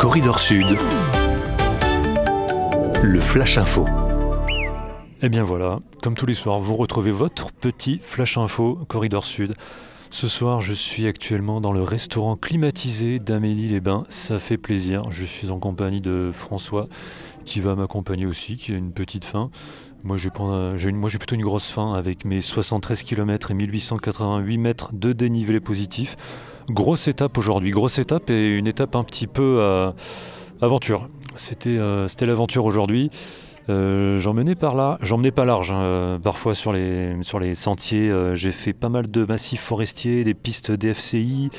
Corridor Sud, le Flash Info. Et bien voilà, comme tous les soirs, vous retrouvez votre petit Flash Info Corridor Sud. Ce soir, je suis actuellement dans le restaurant climatisé d'Amélie-les-Bains. Ça fait plaisir. Je suis en compagnie de François, qui va m'accompagner aussi, qui a une petite faim. Moi, j'ai plutôt une grosse faim avec mes 73 km et 1888 mètres de dénivelé positif. Grosse étape aujourd'hui. Grosse étape et une étape un petit peu aventure. C'était l'aventure aujourd'hui. J'emmenais pas large, hein. Parfois sur les sentiers, j'ai fait pas mal de massifs forestiers, des pistes DFCI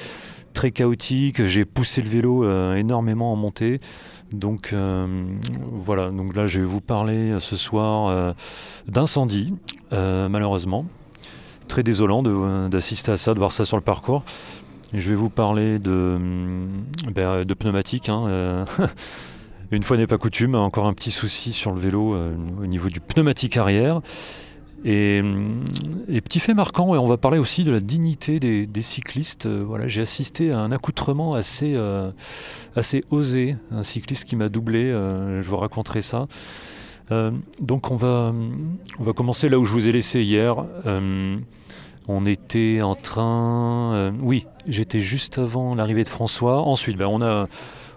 très chaotiques. J'ai poussé le vélo énormément en montée. Donc voilà, donc là je vais vous parler ce soir d'incendie, malheureusement. Très désolant d'assister à ça, de voir ça sur le parcours. Et je vais vous parler de pneumatiques, hein. Une fois n'est pas coutume, encore un petit souci sur le vélo au niveau du pneumatique arrière. Et petit fait marquant, on va parler aussi de la dignité des cyclistes. Voilà, j'ai assisté à un accoutrement assez osé, un cycliste qui m'a doublé, je vous raconterai ça. Donc on va commencer là où je vous ai laissé hier. On était en train... oui, j'étais juste avant l'arrivée de François. Ensuite,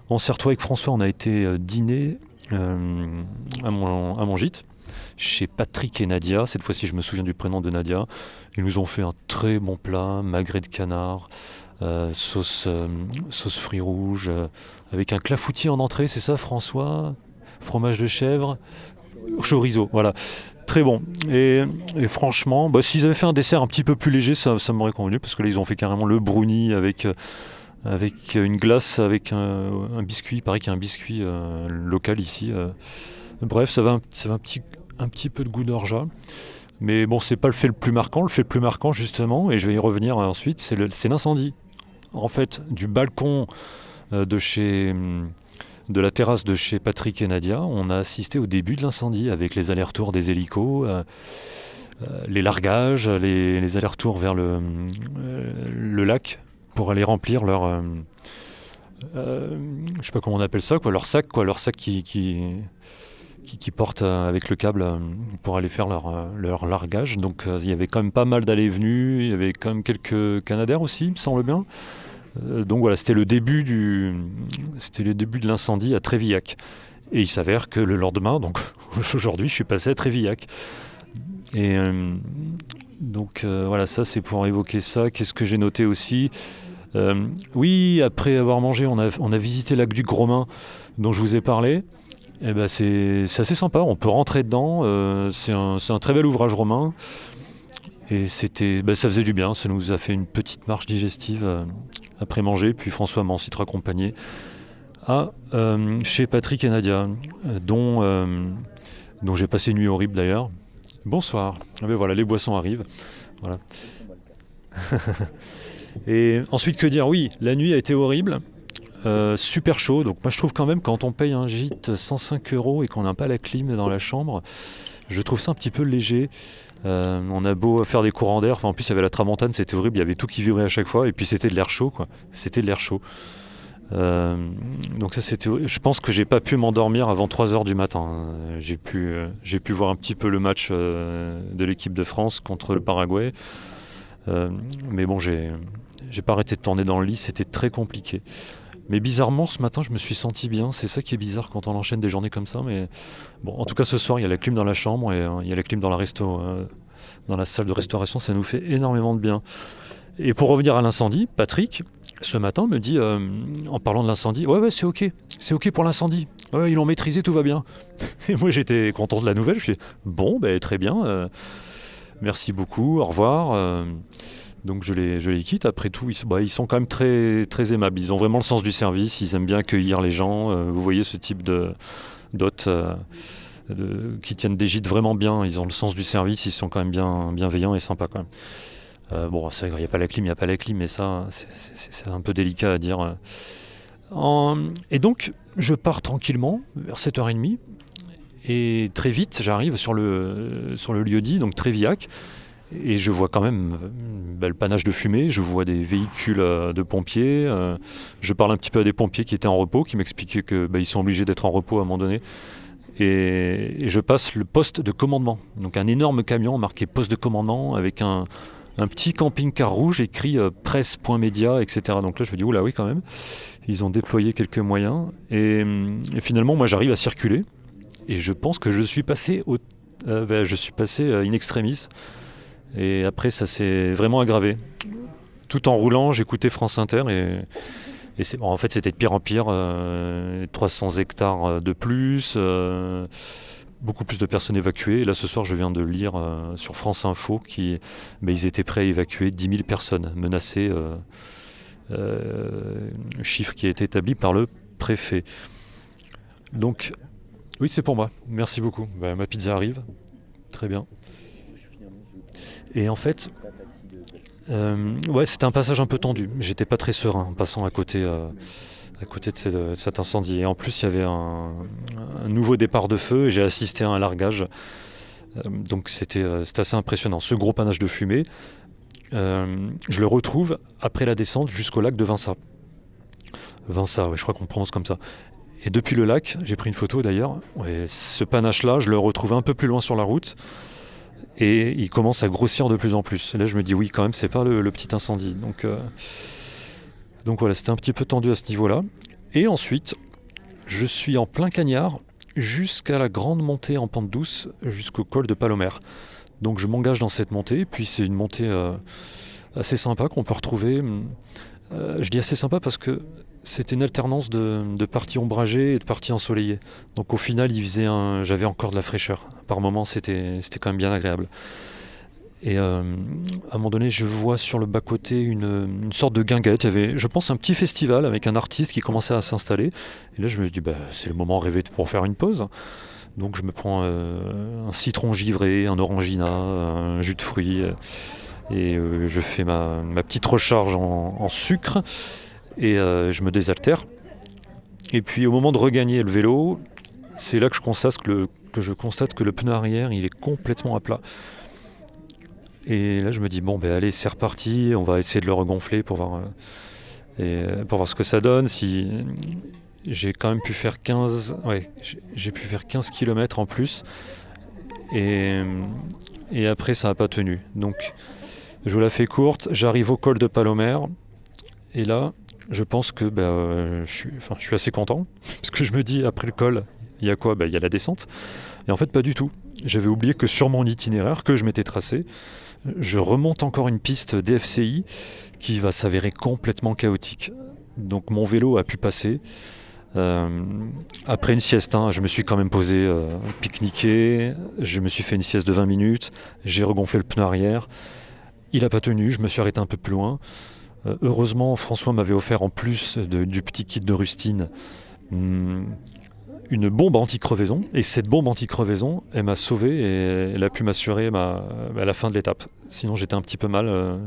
on s'est retrouvé avec François, on a été dîner à mon gîte, chez Patrick et Nadia. Cette fois-ci, je me souviens du prénom de Nadia. Ils nous ont fait un très bon plat, magret de canard, sauce fruits rouges, avec un clafoutis en entrée, c'est ça François? Fromage de chèvre, chorizo, voilà. Très bon. Et franchement, s'ils avaient fait un dessert un petit peu plus léger, ça m'aurait convenu, parce que là, ils ont fait carrément le brownie avec une glace, avec un biscuit. Il paraît qu'il y a un biscuit local ici. Bref, ça va un petit peu de goût d'orgeat. Mais bon, c'est pas le fait le plus marquant. Le fait le plus marquant, justement, et je vais y revenir ensuite, c'est l'incendie. En fait, du balcon de la terrasse de chez Patrick et Nadia, on a assisté au début de l'incendie avec les allers-retours des hélicos, les largages, les allers-retours vers le lac pour aller remplir leur... je sais pas comment on appelle ça, leur sac qui portent avec le câble pour aller faire leur largage. Donc il y avait quand même pas mal d'allées et venues, il y avait quand même quelques Canadair aussi, il me semble bien. Donc voilà, c'était le début de l'incendie à Trévillac. Et il s'avère que le lendemain, donc aujourd'hui, je suis passé à Trévillac. Et donc voilà, ça c'est pour évoquer ça. Qu'est-ce que j'ai noté aussi ? Oui, après avoir mangé, on a visité le lac du Gros-Main, dont je vous ai parlé. Et c'est assez sympa, on peut rentrer dedans. C'est un très bel ouvrage romain. Et ça faisait du bien, ça nous a fait une petite marche digestive après manger. Puis François m'a ensuite raccompagné chez Patrick et Nadia, dont j'ai passé une nuit horrible d'ailleurs. Bonsoir. Voilà, les boissons arrivent. Voilà. Et ensuite, que dire ? Oui, la nuit a été horrible. Super chaud. Donc moi, je trouve quand même, quand on paye un gîte 105 € et qu'on n'a pas la clim dans la chambre, je trouve ça un petit peu léger. On a beau faire des courants d'air, en plus il y avait la tramontane, c'était horrible, il y avait tout qui vibrait à chaque fois, et puis c'était de l'air chaud, quoi. C'était de l'air chaud. Donc ça c'était... Je pense que j'ai pas pu m'endormir avant 3h du matin. J'ai pu voir un petit peu le match de l'équipe de France contre le Paraguay. Mais bon, j'ai pas arrêté de tourner dans le lit, c'était très compliqué. Mais bizarrement, ce matin, je me suis senti bien. C'est ça qui est bizarre quand on enchaîne des journées comme ça. Mais bon, en tout cas, ce soir, il y a la clim dans la chambre et il y a la clim dans dans la salle de restauration. Ça nous fait énormément de bien. Et pour revenir à l'incendie, Patrick, ce matin, me dit, en parlant de l'incendie, ouais, c'est OK. C'est OK pour l'incendie. Ouais, ils l'ont maîtrisé, tout va bien. Et moi, j'étais content de la nouvelle. Je me suis dit, bon, très bien. Merci beaucoup, au revoir. Donc je les quitte. Après tout, ils sont quand même très, très aimables. Ils ont vraiment le sens du service. Ils aiment bien accueillir les gens. Vous voyez ce type d'hôtes qui tiennent des gîtes vraiment bien. Ils ont le sens du service. Ils sont quand même bienveillants et sympas quand même. Bon, c'est vrai qu'il n'y a pas la clim, mais ça, c'est un peu délicat à dire. Et donc, je pars tranquillement vers 7h30. Et très vite, j'arrive sur le lieu-dit, donc Trévillac. Et je vois quand même le panache de fumée, je vois des véhicules de pompiers, je parle un petit peu à des pompiers qui étaient en repos, qui m'expliquaient qu'ils sont obligés d'être en repos à un moment donné. Et je passe le poste de commandement, donc un énorme camion marqué poste de commandement avec un petit camping-car rouge écrit presse.média, etc. Donc là je me dis, oula oui quand même, ils ont déployé quelques moyens. Et finalement moi j'arrive à circuler, et je pense que je suis passé in extremis. Et après, ça s'est vraiment aggravé. Tout en roulant, j'écoutais France Inter en fait, c'était de pire en pire. 300 hectares de plus, beaucoup plus de personnes évacuées. Et là, ce soir, je viens de lire sur France Info qu'ils étaient prêts à évacuer 10 000 personnes menacées. Chiffre qui a été établi par le préfet. Donc, oui, c'est pour moi. Merci beaucoup. Ma pizza arrive. Très bien. Et en fait, c'était un passage un peu tendu. J'étais pas très serein en passant à côté de cet incendie. Et en plus, il y avait un nouveau départ de feu et j'ai assisté à un largage. Donc c'était assez impressionnant. Ce gros panache de fumée, je le retrouve après la descente jusqu'au lac de Vinça. Vinça, je crois qu'on le prononce comme ça. Et depuis le lac, j'ai pris une photo d'ailleurs, et ce panache-là, je le retrouve un peu plus loin sur la route. Et il commence à grossir de plus en plus. Et là, je me dis, oui, quand même, c'est pas le petit incendie. Donc voilà, c'était un petit peu tendu à ce niveau-là. Et ensuite, je suis en plein cagnard jusqu'à la grande montée en pente douce, jusqu'au col de Palomère. Donc je m'engage dans cette montée. Puis c'est une montée assez sympa qu'on peut retrouver. Je dis assez sympa parce que c'était une alternance de parties ombragées et de parties ensoleillées. Donc au final, j'avais encore de la fraîcheur. Par moments, c'était quand même bien agréable. Et à un moment donné, je vois sur le bas-côté une sorte de guinguette. Il y avait, je pense, un petit festival avec un artiste qui commençait à s'installer. Et là, je me dis, c'est le moment rêvé pour faire une pause. Donc je me prends un citron givré, un orangina, un jus de fruits. Et je fais ma petite recharge en sucre. Et je me désaltère. Et puis au moment de regagner le vélo, c'est là que je constate que le pneu arrière il est complètement à plat. Et là je me dis allez, c'est reparti, on va essayer de le regonfler pour voir ce que ça donne. Si j'ai quand même pu faire 15 km en plus. Et après ça n'a pas tenu. Donc je vous la fais courte, j'arrive au col de Palomère. Et là, je pense que je suis assez content, parce que je me dis, après le col, il y a quoi ? Il y a la descente. Et en fait, pas du tout. J'avais oublié que sur mon itinéraire, que je m'étais tracé, je remonte encore une piste DFCI qui va s'avérer complètement chaotique. Donc mon vélo a pu passer. Après une sieste, je me suis quand même posé, pique-niquer, je me suis fait une sieste de 20 minutes, j'ai regonflé le pneu arrière. Il n'a pas tenu, je me suis arrêté un peu plus loin. Heureusement, François m'avait offert en plus du petit kit de rustine une bombe anti-crevaison. Et cette bombe anti-crevaison, elle m'a sauvé et elle a pu m'assurer à la fin de l'étape. Sinon, j'étais un petit peu mal.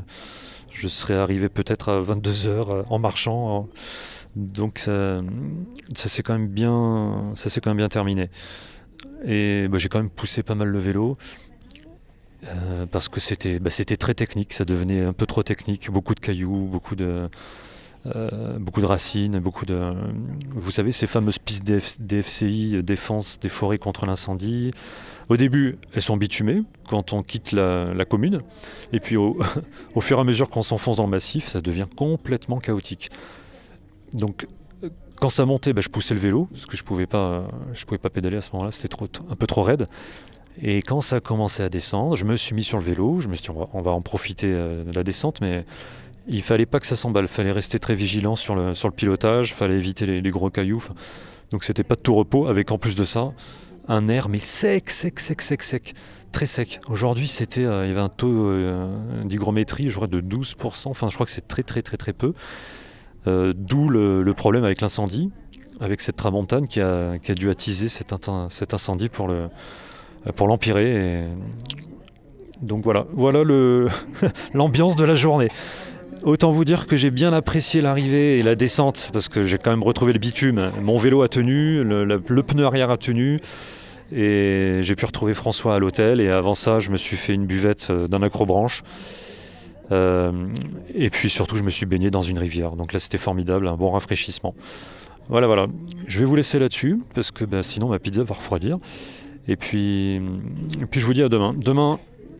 Je serais arrivé peut-être à 22h en marchant. Donc ça s'est quand même bien terminé. Et j'ai quand même poussé pas mal le vélo. Parce que c'était très technique, ça devenait un peu trop technique, beaucoup de cailloux, beaucoup de racines, vous savez, ces fameuses pistes DFCI, défense des forêts contre l'incendie. Au début, elles sont bitumées quand on quitte la commune, et puis au fur et à mesure qu'on s'enfonce dans le massif, ça devient complètement chaotique. Donc quand ça montait, je poussais le vélo, parce que je pouvais pas pédaler à ce moment-là, c'était un peu trop raide. Et quand ça a commencé à descendre, je me suis mis sur le vélo, je me suis dit on va en profiter de la descente, mais il fallait pas que ça s'emballe, il fallait rester très vigilant sur le pilotage, il fallait éviter les gros cailloux. Donc c'était pas de tout repos, avec en plus de ça, un air mais sec, très sec. Aujourd'hui il y avait un taux d'hygrométrie, je crois de 12%, enfin je crois que c'est très peu. D'où le problème avec l'incendie, avec cette tramontane qui a dû attiser cet incendie pour l'empirer. Et donc voilà l'ambiance de la journée. Autant vous dire que j'ai bien apprécié l'arrivée et la descente, parce que j'ai quand même retrouvé le bitume. Mon vélo a tenu, le pneu arrière a tenu, Et j'ai pu retrouver François à l'hôtel. Et avant ça, je me suis fait une buvette d'un accrobranche. Et puis surtout, je me suis baigné dans une rivière. Donc là, c'était formidable, un bon rafraîchissement. Voilà, voilà. Je vais vous laisser là-dessus, parce que sinon ma pizza va refroidir. Et puis je vous dis à demain. Demain,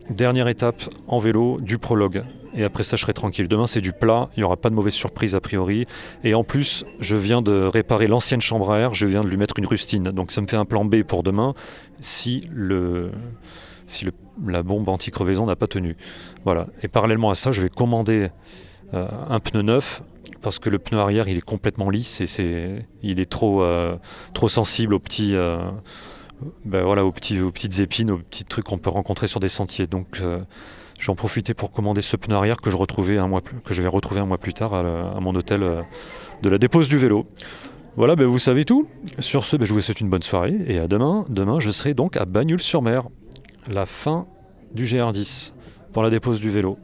dernière étape en vélo du prologue. Et après ça, je serai tranquille. Demain, c'est du plat. Il n'y aura pas de mauvaise surprise a priori. Et en plus, je viens de réparer l'ancienne chambre à air. Je viens de lui mettre une rustine. Donc ça me fait un plan B pour demain si la bombe anti-crevaison n'a pas tenu. Voilà. Et parallèlement à ça, je vais commander un pneu neuf. Parce que le pneu arrière, il est complètement lisse et il est trop sensible aux petits... voilà, aux petites épines, aux petits trucs qu'on peut rencontrer sur des sentiers. Donc j'en profitais pour commander ce pneu arrière que je vais retrouver un mois plus tard à mon hôtel de la dépose du vélo. Voilà, vous savez tout. Sur ce, je vous souhaite une bonne soirée et à demain. Demain, je serai donc à Bagnoul-sur-Mer, la fin du GR10 pour la dépose du vélo.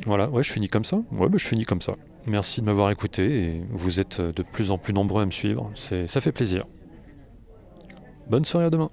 Voilà, ouais, je finis comme ça. Ouais, je finis comme ça. Merci de m'avoir écouté et vous êtes de plus en plus nombreux à me suivre. Ça fait plaisir. Bonne soirée, à demain.